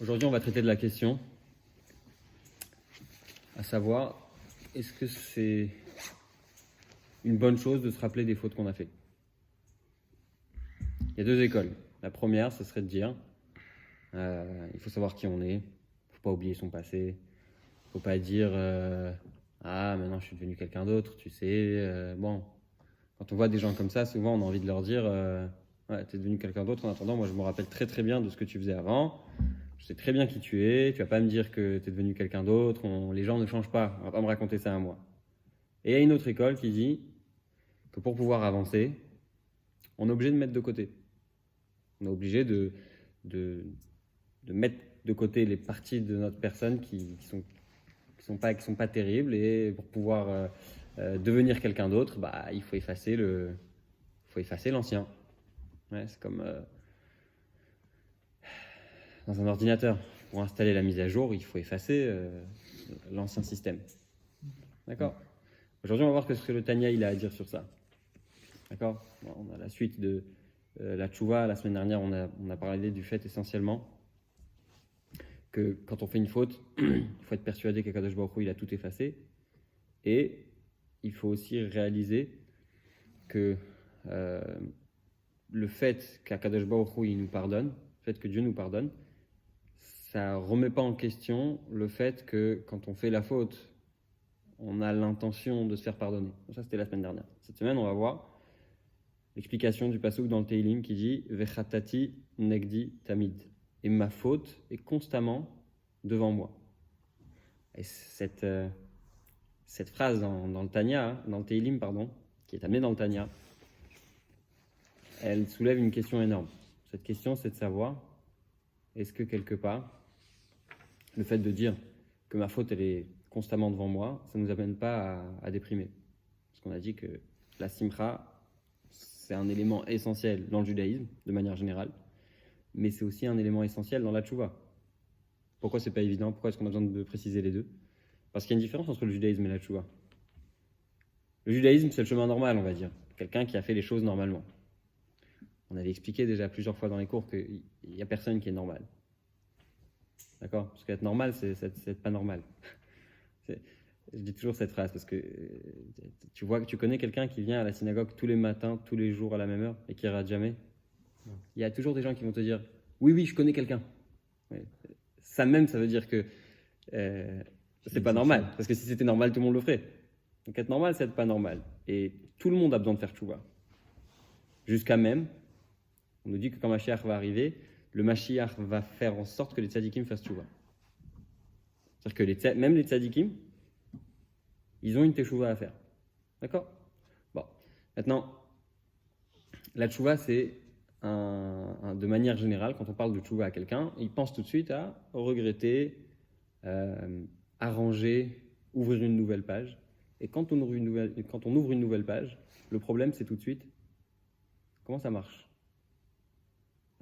Aujourd'hui, on va traiter de la question, à savoir, est-ce que c'est une bonne chose de se rappeler des fautes qu'on a faites? Il y a deux écoles. La première, ce serait de dire, il faut savoir qui on est, il ne faut pas oublier son passé, il ne faut pas dire, ah, maintenant je suis devenu quelqu'un d'autre, tu sais, bon. Quand on voit des gens comme ça, souvent on a envie de leur dire, ouais, tu es devenu quelqu'un d'autre, en attendant, moi je me rappelle très très bien de ce que tu faisais avant. Je sais très bien qui tu es, tu vas pas me dire que tu es devenu quelqu'un d'autre, les gens ne changent pas, on va pas me raconter ça à moi. Et il y a une autre école qui dit que pour pouvoir avancer, on est obligé de mettre de côté. On est obligé de mettre de côté les parties de notre personne qui sont pas terribles, et pour pouvoir devenir quelqu'un d'autre, bah, il faut effacer l'ancien. Ouais, c'est comme dans un ordinateur. Pour installer la mise à jour, il faut effacer l'ancien système. D'accord? Aujourd'hui, on va voir ce que le Tanya il a à dire sur ça. D'accord? Bon, on a la suite de la tchouva. La semaine dernière, on a parlé du fait essentiellement que quand on fait une faute, il faut être persuadé qu'Akadosh Baruch Hu, il a tout effacé. Et il faut aussi réaliser que le fait qu'Akadosh Baruch Hu, il nous pardonne, le fait que Dieu nous pardonne, ça ne remet pas en question le fait que quand on fait la faute, on a l'intention de se faire pardonner. Ça, c'était la semaine dernière. Cette semaine, on va voir l'explication du passouk dans le Teilim qui dit « Vechatati negdi tamid » et ma faute est constamment devant moi. Et cette phrase dans le Tanya, dans le Teilim, pardon, qui est amenée dans le Tanya, elle soulève une question énorme. Cette question, c'est de savoir, est-ce que quelque part, le fait de dire que ma faute, elle est constamment devant moi, ça ne nous amène pas à déprimer. Parce qu'on a dit que la simcha, c'est un élément essentiel dans le judaïsme, de manière générale, mais c'est aussi un élément essentiel dans la tchouva. Pourquoi c'est pas évident? Pourquoi est-ce qu'on a besoin de préciser les deux? Parce qu'il y a une différence entre le judaïsme et la tchouva. Le judaïsme, c'est le chemin normal, on va dire. Quelqu'un qui a fait les choses normalement. On avait expliqué déjà plusieurs fois dans les cours qu'il n'y a personne qui est normal. D'accord? Parce qu'être normal, c'est être pas normal. Je dis toujours cette phrase parce que tu connais quelqu'un qui vient à la synagogue tous les matins, tous les jours à la même heure et qui ne rate jamais. Il y a toujours des gens qui vont te dire « Oui, je connais quelqu'un. » Ça même, ça veut dire que c'est pas normal. Parce que si c'était normal, tout le monde le ferait. Donc être normal, c'est être pas normal. Et tout le monde a besoin de faire tchouva. Jusqu'à même, on nous dit que quand Mashiach va arriver, le Mashiach va faire en sorte que les tzadikim fassent tchouva. C'est-à-dire que même les tzadikim, ils ont une teshuva à faire. D'accord? Bon. Maintenant, la tchouva, c'est de manière générale, quand on parle de tchouva à quelqu'un, il pense tout de suite à regretter, arranger, ouvrir une nouvelle page. Et quand on ouvre une nouvelle page, le problème, c'est tout de suite, comment ça marche?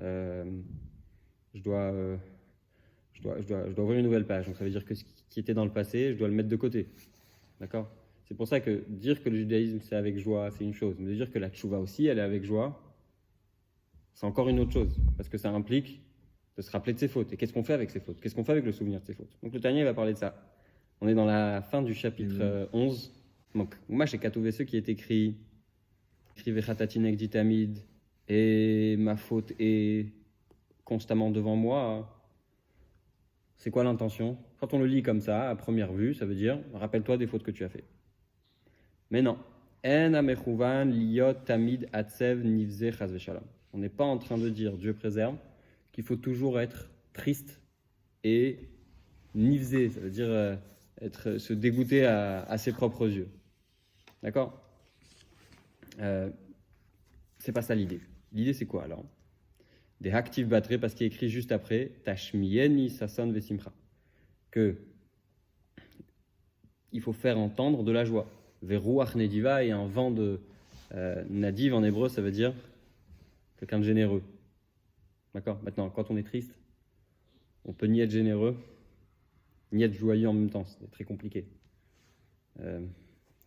Je dois ouvrir une nouvelle page. Donc ça veut dire que ce qui était dans le passé, je dois le mettre de côté. D'accord? C'est pour ça que dire que le judaïsme c'est avec joie, c'est une chose. Mais de dire que la tchouva aussi, elle est avec joie, c'est encore une autre chose. Parce que ça implique de se rappeler de ses fautes. Et qu'est-ce qu'on fait avec ses fautes? Qu'est-ce qu'on fait avec le souvenir de ses fautes? Donc le Tanya va parler de ça. On est dans la fin du chapitre 11. Donc moi j'ai catouvé ceux qui est écrit Vechatati negdi tamid et ma faute est constamment devant moi. C'est quoi l'intention? Quand on le lit comme ça, à première vue, ça veut dire rappelle-toi des fautes que tu as fait. Mais non. En amechouvan liot tamid atsev nivze chas v'shalom. On n'est pas en train de dire, Dieu préserve, qu'il faut toujours être triste et nivze, ça veut dire se dégoûter à ses propres yeux. D'accord? C'est pas ça l'idée. L'idée c'est quoi alors? Des actifs battrés, parce qu'il est écrit juste après Tashmieni sasan vesimcha, que il faut faire entendre de la joie. Veruach nediva, et un vent de nadiv en hébreu, ça veut dire quelqu'un de généreux. D'accord? Maintenant, quand on est triste, on peut ni être généreux, ni être joyeux en même temps. C'est très compliqué.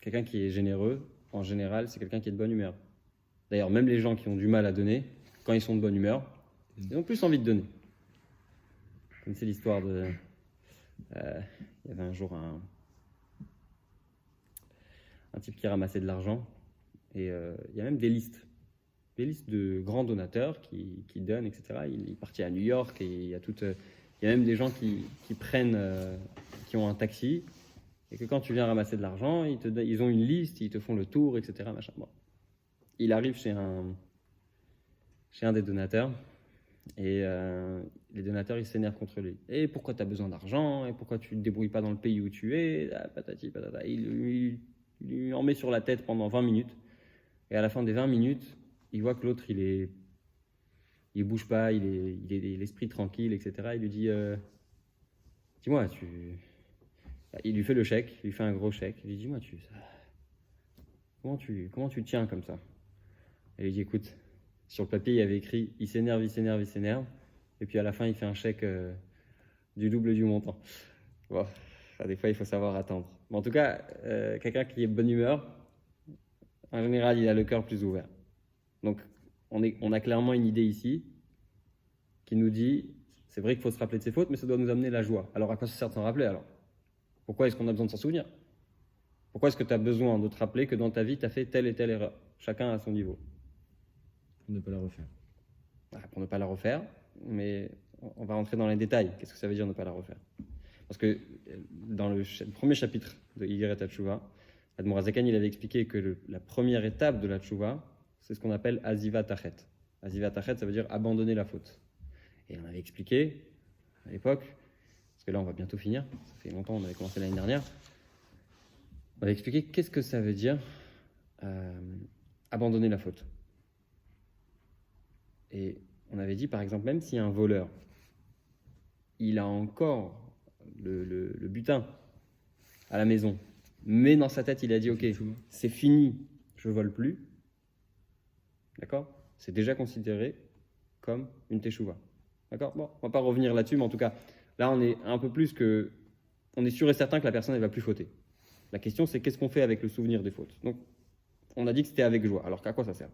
Quelqu'un qui est généreux, en général, c'est quelqu'un qui est de bonne humeur. D'ailleurs, même les gens qui ont du mal à donner, quand ils sont de bonne humeur, ils ont plus envie de donner. Comme c'est l'histoire de... il y avait un jour un type qui ramassait de l'argent, et il y a même des listes de grands donateurs qui donnent, etc. Il est parti à New York, et il y a même des gens qui prennent, qui ont un taxi, et que quand tu viens ramasser de l'argent, ils ont une liste, ils te font le tour, etc. Machin. Bon. Il arrive chez un des donateurs, et les donateurs, ils s'énervent contre lui. Et pourquoi tu as besoin d'argent? Et pourquoi tu ne te débrouilles pas dans le pays où tu es? Patati patata. Il lui en met sur la tête pendant 20 minutes. Et à la fin des 20 minutes, il voit que l'autre, il bouge pas, il est l'esprit tranquille, etc. Il lui dit, dis-moi, il lui fait le chèque, il lui fait un gros chèque. Il lui dit, dis-moi, comment tu tiens comme ça? Et il lui dit, écoute, sur le papier, il y avait écrit, il s'énerve. Et puis à la fin, il fait un chèque du double du montant. Bon, des fois, il faut savoir attendre. Mais en tout cas, quelqu'un qui est de bonne humeur, en général, il a le cœur plus ouvert. Donc, on a clairement une idée ici qui nous dit, c'est vrai qu'il faut se rappeler de ses fautes, mais ça doit nous amener la joie. Alors, à quoi ça sert de s'en rappeler alors? Pourquoi est-ce qu'on a besoin de s'en souvenir? Pourquoi est-ce que tu as besoin de te rappeler que dans ta vie, tu as fait telle et telle erreur? Chacun à son niveau. Pour ne pas la refaire. Pour ne pas la refaire, mais on va rentrer dans les détails. Qu'est-ce que ça veut dire ne pas la refaire? Parce que dans le premier chapitre de Igeret HaTshuva, Admor HaZaken, il avait expliqué que la première étape de la Tshuva, c'est ce qu'on appelle Azivat Achet. Azivat Achet, ça veut dire abandonner la faute. Et on avait expliqué à l'époque, parce que là on va bientôt finir, ça fait longtemps, on avait commencé l'année dernière, on avait expliqué qu'est-ce que ça veut dire abandonner la faute. Et on avait dit par exemple, même si un voleur, il a encore le butin à la maison, mais dans sa tête il a dit ok, c'est fini, je vole plus, d'accord? C'est déjà considéré comme une teshuva, d'accord? Bon, on va pas revenir là-dessus, mais en tout cas, là on est un peu plus que, on est sûr et certain que la personne elle va plus fauter. La question c'est qu'est-ce qu'on fait avec le souvenir des fautes? Donc on a dit que c'était avec joie, alors qu'à quoi ça sert?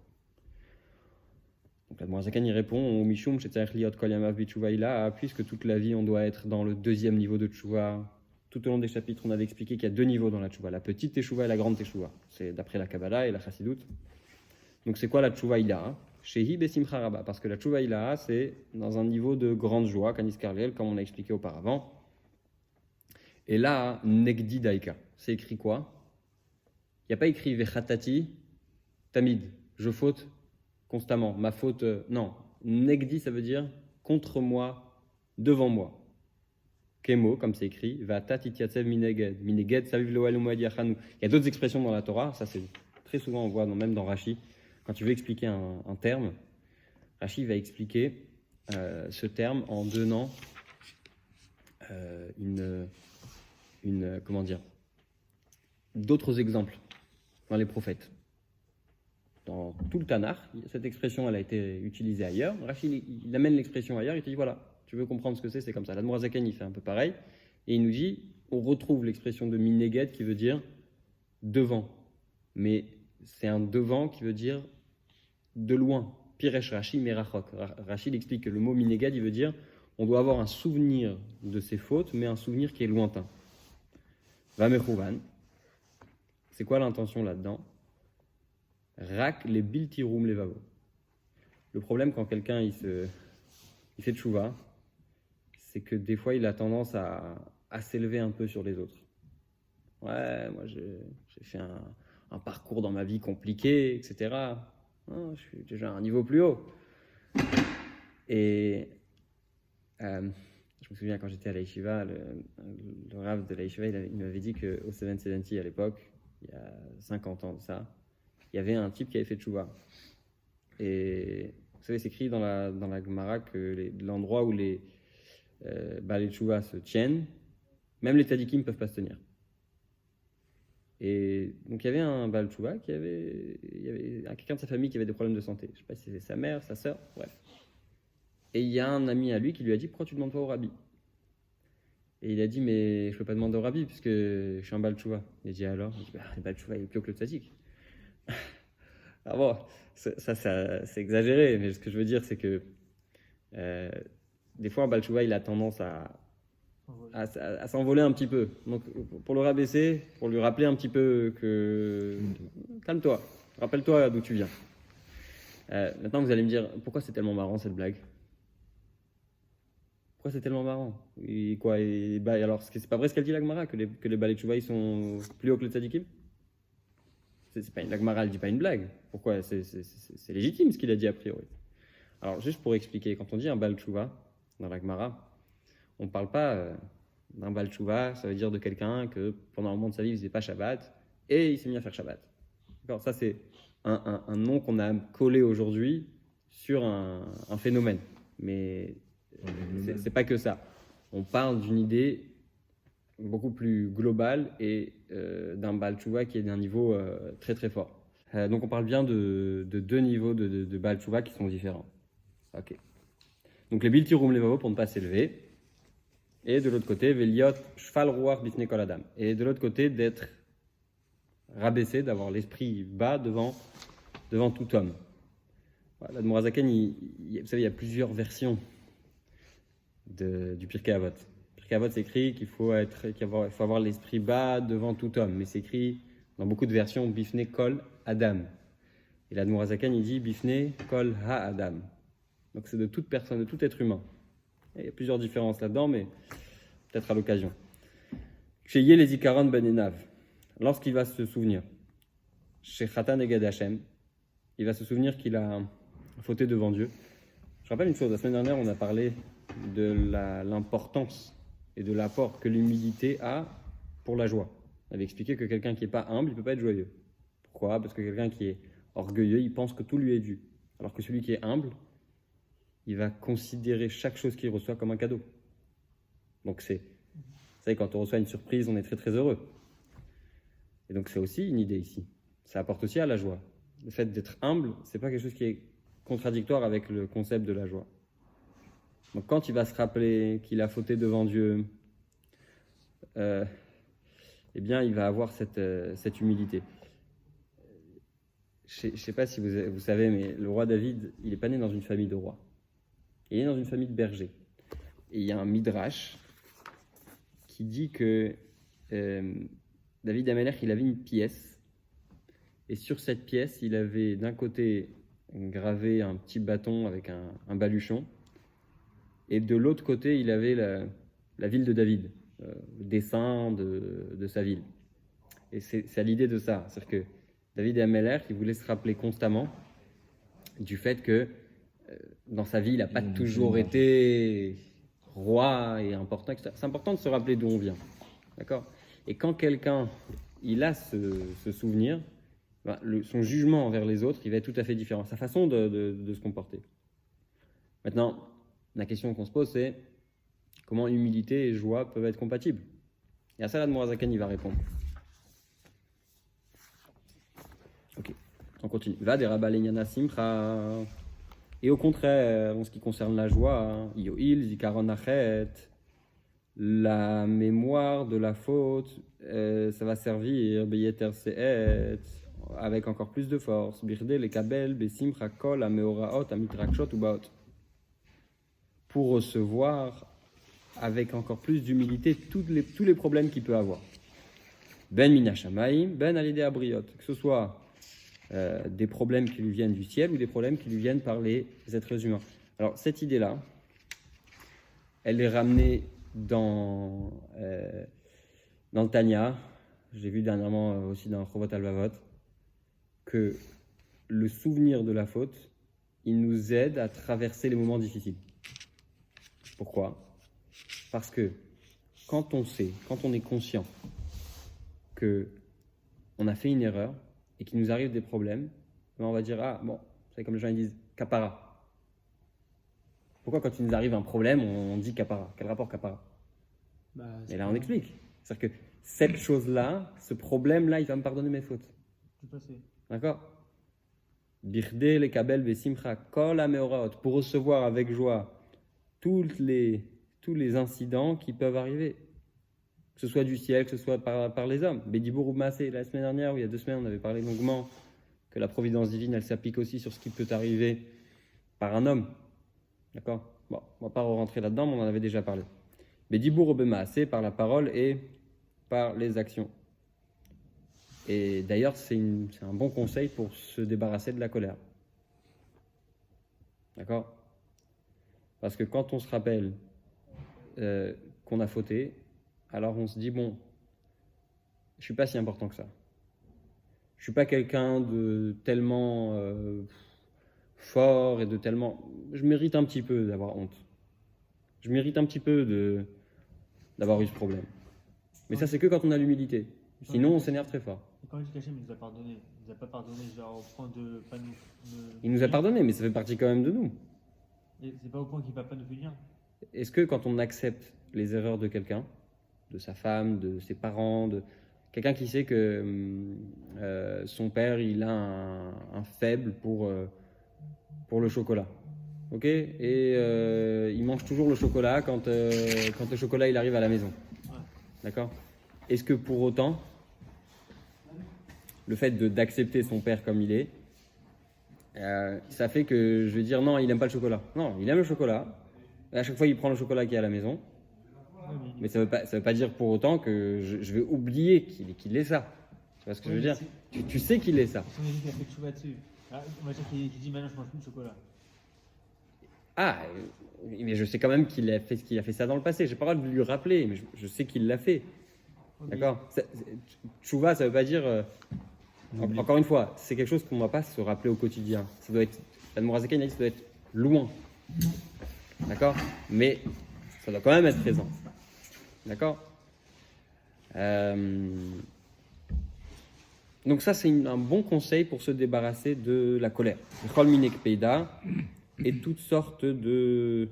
Donc l'Admor HaZaken il répond au Mishum Shetzarech liot kol yamav b'tshuva ila, puisque toute la vie on doit être dans le deuxième niveau de tshuva. Tout au long des chapitres, on avait expliqué qu'il y a deux niveaux dans la tshuva, la petite teshuva et la grande teshuva. C'est d'après la Kabbalah et la Chassidut. Donc c'est quoi la tshuva ila? Shehi besimcha rabba, parce que la tshuva ila c'est dans un niveau de grande joie, kanis karlel, comme on a expliqué auparavant. Et là, negdi daika, c'est écrit quoi? Il n'y a pas écrit vechatati tamid, je faute constamment, ma faute, non. Negdi, ça veut dire contre moi, devant moi. Kemo, comme c'est écrit, va tatitiatsev mineged, mineged saviv loel umoed yachanu. Il y a d'autres expressions dans la Torah, ça c'est très souvent on voit même dans Rashi, quand tu veux expliquer un terme, Rashi va expliquer ce terme en donnant comment dire, d'autres exemples dans les prophètes. Dans tout le Tanakh, cette expression elle a été utilisée ailleurs. Rashi il amène l'expression ailleurs, il te dit voilà, tu veux comprendre ce que c'est comme ça. L'Admor HaZaken il fait un peu pareil et il nous dit on retrouve l'expression de mineged qui veut dire devant, mais c'est un devant qui veut dire de loin. Piresh Rashi merachok. Rashi explique que le mot mineged il veut dire on doit avoir un souvenir de ses fautes, mais un souvenir qui est lointain. Vamechouvan. C'est quoi l'intention là-dedans? Rak les biltirum levavo. Le problème quand quelqu'un il fait tchouva, c'est que des fois il a tendance à s'élever un peu sur les autres. Ouais, moi j'ai fait un parcours dans ma vie compliqué, etc. Non, je suis déjà à un niveau plus haut. Et je me souviens quand j'étais à la yeshiva, le rav de la yeshiva, il m'avait dit qu'au 770 à l'époque, il y a 50 ans de ça, il y avait un type qui avait fait tchouva. Et vous savez, c'est écrit dans la Gemara que l'endroit où les tchouva se tiennent, même les tzadikim ne peuvent pas se tenir. Et donc il y avait un Baal tchouva il y avait quelqu'un de sa famille qui avait des problèmes de santé. Je ne sais pas si c'était sa mère, sa sœur, bref. Et il y a un ami à lui qui lui a dit pourquoi tu ne demandes pas au rabbi? Et il a dit mais je ne peux pas demander au rabbi puisque je suis un Baal tchouva. Il a dit alors? Il a dit le Baal tchouva il est plus haut que le tzadik. Alors bon, ça c'est exagéré, mais ce que je veux dire c'est que des fois, un Baal Tshuva, il a tendance à s'envoler un petit peu. Donc, pour le rabaisser, pour lui rappeler un petit peu que calme-toi, rappelle-toi d'où tu viens. Maintenant, vous allez me dire, pourquoi c'est tellement marrant cette blague? Pourquoi c'est tellement marrant? Alors, c'est pas vrai ce qu'elle dit la Gemara, que les Baal Tshuva ils sont plus hauts que les tzadikim? C'est pas la Gemara, elle dit pas une blague. Pourquoi? C'est légitime ce qu'il a dit a priori. Alors, juste pour expliquer, quand on dit un Baal Tshuva dans la Gemara, on ne parle pas d'un Baal Tshuva, ça veut dire de quelqu'un que pendant un moment de sa vie, il ne faisait pas Shabbat et il s'est mis à faire Shabbat. D'accord? Ça, c'est un nom qu'on a collé aujourd'hui sur un phénomène. Mais c'est pas que ça. On parle d'une idée beaucoup plus globale et d'un Baal Tshuva qui est d'un niveau très très fort. Donc on parle bien de deux niveaux de Baal Tshuva qui sont différents. Ok. Donc les Bilti Rum Levavo pour ne pas s'élever. Et de l'autre côté, Veliot Shfal Ruach Bifnei Kol Adam. Et de l'autre côté, d'être rabaissé, d'avoir l'esprit bas devant tout homme. Voilà, l'Admorazaken, vous savez, il y a plusieurs versions du Pirkei Avot. Pirkei Avot s'écrit qu'il faut avoir l'esprit bas devant tout homme. Mais c'est écrit dans beaucoup de versions Bifnei Kol Adam. Et l'Admorazaken, il dit Bifnei Kol Ha-Adam. Donc c'est de toute personne, de tout être humain. Et il y a plusieurs différences là-dedans, mais peut-être à l'occasion. Chez Yé les Ikaron Ben Enav, lorsqu'il va se souvenir, chez Khatan Eged Hashem, il va se souvenir qu'il a fauté devant Dieu. Je rappelle une chose, la semaine dernière, on a parlé de l'importance et de l'apport que l'humilité a pour la joie. On avait expliqué que quelqu'un qui n'est pas humble, il ne peut pas être joyeux. Pourquoi? Parce que quelqu'un qui est orgueilleux, il pense que tout lui est dû. Alors que celui qui est humble, il va considérer chaque chose qu'il reçoit comme un cadeau. Donc vous savez, quand on reçoit une surprise, on est très très heureux. Et donc c'est aussi une idée ici. Ça apporte aussi à la joie. Le fait d'être humble, c'est pas quelque chose qui est contradictoire avec le concept de la joie. Donc quand il va se rappeler qu'il a fauté devant Dieu, eh bien il va avoir cette humilité. Je ne sais pas si vous savez, mais le roi David, il n'est pas né dans une famille de rois. Il est né dans une famille de bergers. Et il y a un midrash qui dit que David Amelech, il avait une pièce. Et sur cette pièce, il avait d'un côté gravé un petit bâton avec un baluchon. Et de l'autre côté, il avait la ville de David, le dessin de sa ville. Et c'est à l'idée de ça. C'est-à-dire que David Amelech, il voulait se rappeler constamment du fait que dans sa vie, il n'a pas toujours été roi et important. C'est important de se rappeler d'où on vient. D'accord? Et quand quelqu'un il a ce souvenir, son jugement envers les autres, il va être tout à fait différent. Sa façon de se comporter. Maintenant, la question qu'on se pose, c'est comment humilité et joie peuvent être compatibles? Et à ça, l'Admorazaken, il va répondre. Ok, on continue. Va des Rabbalényana Simcha. Et au contraire, en ce qui concerne la joie, Yoil, Zikaron Achet, la mémoire de la faute, ça va servir, Beyeter Seet, avec encore plus de force, Birde, les Kabel, Besimcha, Kol, Ameoraot, Amitrakshot ou Baot. Pour recevoir avec encore plus d'humilité tous les problèmes qu'il peut avoir. Ben Minashamaim, Ben Alidé Abriot, que ce soit des problèmes qui lui viennent du ciel ou des problèmes qui lui viennent par les êtres humains. Alors, cette idée-là, elle est ramenée dans le Tanya. J'ai vu dernièrement aussi dans Chovot Halvavot que le souvenir de la faute, il nous aide à traverser les moments difficiles. Pourquoi? Parce que quand on sait, quand on est conscient qu'on a fait une erreur, et qu'il nous arrive des problèmes, on va dire, ah bon, c'est comme les gens ils disent, kapara. Pourquoi quand il nous arrive un problème, on dit kapara? Quel rapport kapara? Et là on explique. C'est-à-dire que cette chose-là, ce problème-là, il va me pardonner mes fautes. D'accord? Birde le kabel besimcha kol hameoraot, pour recevoir avec joie tous les incidents qui peuvent arriver. Que ce soit du ciel, que ce soit par les hommes. Bédibour ou Massé, la semaine dernière, ou il y a 2 semaines, on avait parlé longuement que la providence divine, elle s'applique aussi sur ce qui peut arriver par un homme. D'accord? Bon, on ne va pas rentrer là-dedans, mais on en avait déjà parlé. Mais Dibour Obema, c'est par la parole et par les actions. Et d'ailleurs, c'est un bon conseil pour se débarrasser de la colère. D'accord? Parce que quand on se rappelle qu'on a fauté, alors on se dit, bon, je ne suis pas si important que ça. Je ne suis pas quelqu'un de tellement fort et de tellement... Je mérite un petit peu d'avoir honte. Je mérite un petit peu d'avoir eu ce problème. Mais ça, c'est que quand on a l'humilité. Sinon, on s'énerve très fort. Et quand il dit qu'Hachem il nous a pardonné, il nous a pas pardonné, genre au point de pas nous. Il nous a pardonné, mais ça fait partie quand même de nous. Et c'est pas au point qu'il va pas nous punir. Est-ce que quand on accepte les erreurs de quelqu'un, de sa femme, de ses parents, de quelqu'un qui sait que son père il a un faible pour le chocolat, ok, et il mange toujours le chocolat quand le chocolat il arrive à la maison, Ouais. d'accord? Est-ce que pour autant le fait d'accepter son père comme il est, ça fait que je vais dire non, il n'aime pas le chocolat. Non, il aime le chocolat. Et à chaque fois, il prend le chocolat qui est à la maison. Ouais, Mais ça veut pas dire pour autant que je vais oublier qu'il est ça. Tu vois ce que je veux dire? Tu sais qu'il est ça. Si on a dit qu'il a fait de chouva dessus, on va dire qu'il dit maintenant je mange plus de chocolat. Ah, mais je sais quand même qu'il a fait ça dans le passé. J'ai pas le droit de lui rappeler, mais je sais qu'il l'a fait. Ok. D'accord? Tchouva, ça veut pas dire. Encore une fois, c'est quelque chose qu'on ne va pas se rappeler au quotidien. Ça doit être. L'Admorazaka, il a dit que ça doit être loin. D'accord? Mais ça doit quand même être présent. D'accord? Donc ça, c'est un bon conseil pour se débarrasser de la colère. Chol minek peida et toutes sortes de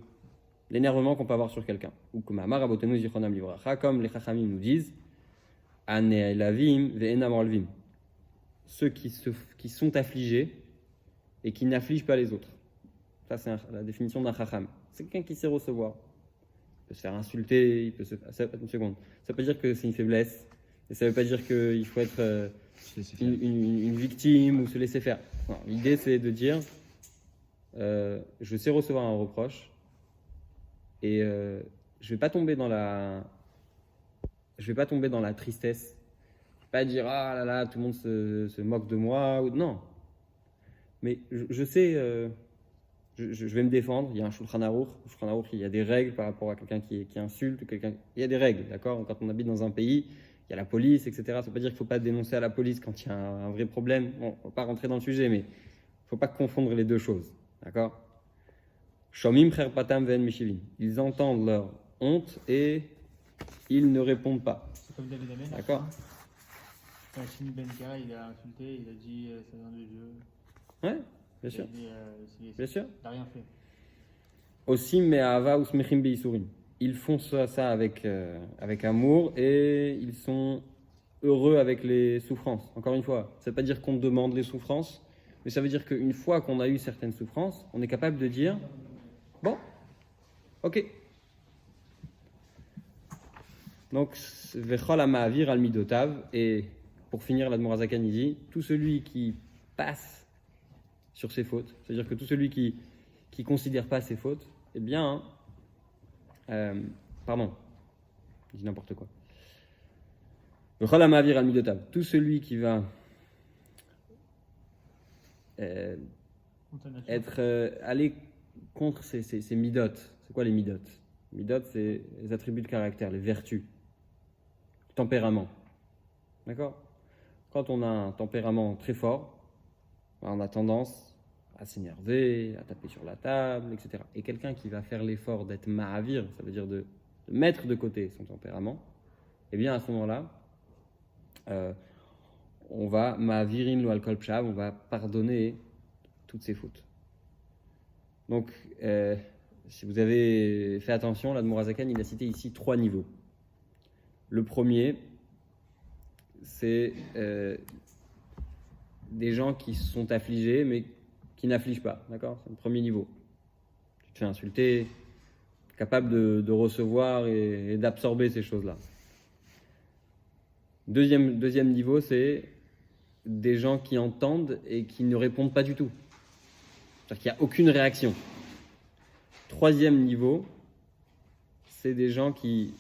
l'énervement qu'on peut avoir sur quelqu'un. Ou comme Amar Rabotenu Zichronam Livracha, comme les Chachamim nous disent, Ane Elavim ve'enam Olvim. Ceux qui sont affligés et qui n'affligent pas les autres. Ça, c'est la définition d'un Chacham. C'est quelqu'un qui sait recevoir. Il peut se faire insulter, une seconde. Ça veut pas dire que c'est une faiblesse, et ça veut pas dire qu'il faut être une victime ou se laisser faire. Non, l'idée, c'est de dire je sais recevoir un reproche et je vais pas tomber dans la tristesse. Pas dire ah là là, tout le monde se moque de moi. Ou... Non. Mais je sais, je vais me défendre. Il y a un Shulchan Aruch. Shulchan Aruch, il y a des règles par rapport à quelqu'un qui insulte. Il y a des règles, d'accord? Quand on habite dans un pays, il y a la police, etc. Ça ne veut pas dire qu'il ne faut pas dénoncer à la police quand il y a un vrai problème. Bon, on ne va pas rentrer dans le sujet, mais il ne faut pas confondre les deux choses, d'accord? Shomim cher patam ven mishivin. Ils entendent leur honte et ils ne répondent pas. C'est comme David Amen. D'accord. Quand Shimi Ben Kara, il a insulté, il a dit ça vient de Dieu. Ouais, bien sûr. Bien sûr. Il n'a rien fait. Aussi, me'ava ou smechim beisurim. Ils font ça avec amour et ils sont heureux avec les souffrances. Encore une fois, ça ne veut pas dire qu'on demande les souffrances, mais ça veut dire qu'une fois qu'on a eu certaines souffrances, on est capable de dire bon, ok. Donc, vechol ha'ma'avir al midotav, et pour finir, l'Admorazakan dit tout celui qui passe sur ses fautes, c'est-à-dire que tout celui qui considère pas ses fautes, eh bien, pardon, je dis n'importe quoi. Vechol ha'ma'avir al midotav, tout celui qui va aller contre ses midot. C'est quoi les midot? Midot, c'est les attributs de caractère, les vertus, le tempérament. D'accord? Quand on a un tempérament très fort, on a tendance à s'énerver, à taper sur la table, etc. Et quelqu'un qui va faire l'effort d'être ma'avir, ça veut dire de mettre de côté son tempérament, eh bien à ce moment-là, on va ma'avirin lo alkol pshav, on va pardonner toutes ses fautes. Donc, si vous avez fait attention, l'Admorazakan, il a cité ici 3 niveaux. Le premier, c'est des gens qui sont affligés, mais qui n'affligent pas. D'accord? C'est le premier niveau. Tu te fais insulter, capable de recevoir et d'absorber ces choses-là. Deuxième niveau, c'est des gens qui entendent et qui ne répondent pas du tout. C'est-à-dire qu'il n'y a aucune réaction. Troisième niveau, c'est des gens qui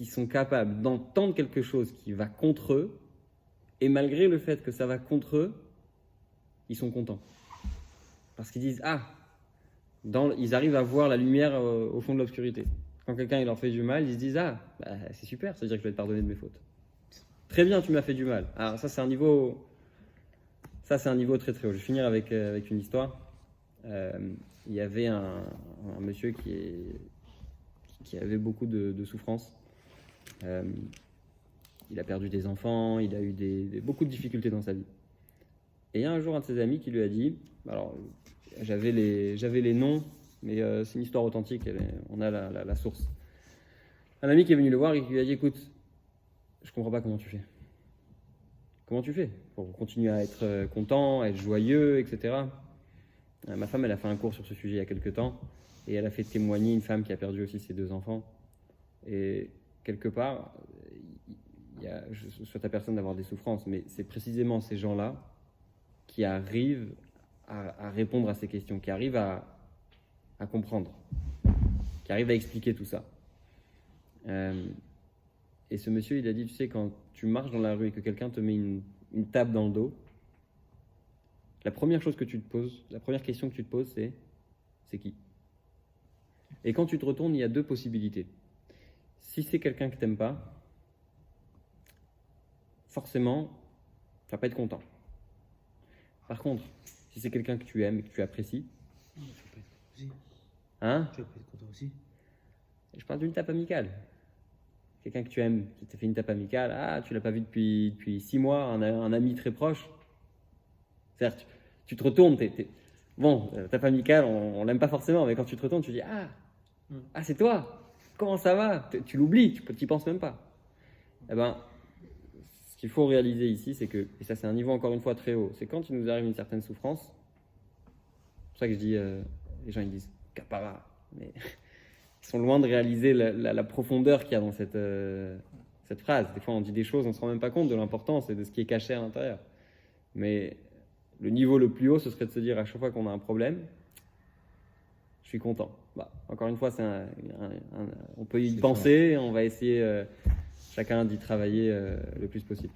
sont capables d'entendre quelque chose qui va contre eux, et malgré le fait que ça va contre eux, ils sont contents. Parce qu'ils disent, ils arrivent à voir la lumière au fond de l'obscurité. Quand quelqu'un il leur fait du mal, ils se disent, c'est super, ça veut dire que je vais te pardonner de mes fautes. Très bien, tu m'as fait du mal. Alors ça, c'est un niveau très très haut. Je vais finir avec une histoire. Il y avait un monsieur qui avait beaucoup de souffrance. Il a perdu des enfants, il a eu beaucoup de difficultés dans sa vie. Et il y a un jour un de ses amis qui lui a dit, alors j'avais les noms, mais c'est une histoire authentique, on a la source. Un ami qui est venu le voir et qui lui a dit, écoute, je comprends pas comment tu fais. Comment tu fais pour continuer à être content, à être joyeux, etc. Ma femme, elle a fait un cours sur ce sujet il y a quelques temps et elle a fait témoigner une femme qui a perdu aussi ses 2 enfants. Et quelque part, je souhaite à personne d'avoir des souffrances, mais c'est précisément ces gens-là qui arrivent à répondre à ces questions, qui arrivent à comprendre, qui arrivent à expliquer tout ça. Et ce monsieur, il a dit, tu sais, quand tu marches dans la rue et que quelqu'un te met une tape dans le dos, la première question que tu te poses, c'est qui ? Et quand tu te retournes, il y a 2 possibilités. Si c'est quelqu'un que tu n'aimes pas, forcément, tu vas pas être content. Par contre, si c'est quelqu'un que tu aimes et que tu apprécies, Tu vas pas être content aussi. hein ? Tu vas pas être content aussi. Je parle d'une tape amicale. Quelqu'un que tu aimes, qui t'a fait une tape amicale, tu l'as pas vu depuis 6 mois, un ami très proche. Certes, tu te retournes, bon, tape amicale, on l'aime pas forcément, mais quand tu te retournes, tu dis c'est toi, comment ça va ? Tu l'oublies, tu n'y penses même pas. Eh ben, ce qu'il faut réaliser ici, c'est que, et ça c'est un niveau encore une fois très haut, c'est quand il nous arrive une certaine souffrance, c'est pour ça que je dis, les gens ils disent capara, mais ils sont loin de réaliser la profondeur qu'il y a dans cette phrase. Des fois on dit des choses, on ne se rend même pas compte de l'importance et de ce qui est caché à l'intérieur. Mais le niveau le plus haut, ce serait de se dire à chaque fois qu'on a un problème, je suis content. Encore une fois, on peut y penser, on va essayer chacun d'y travailler le plus possible.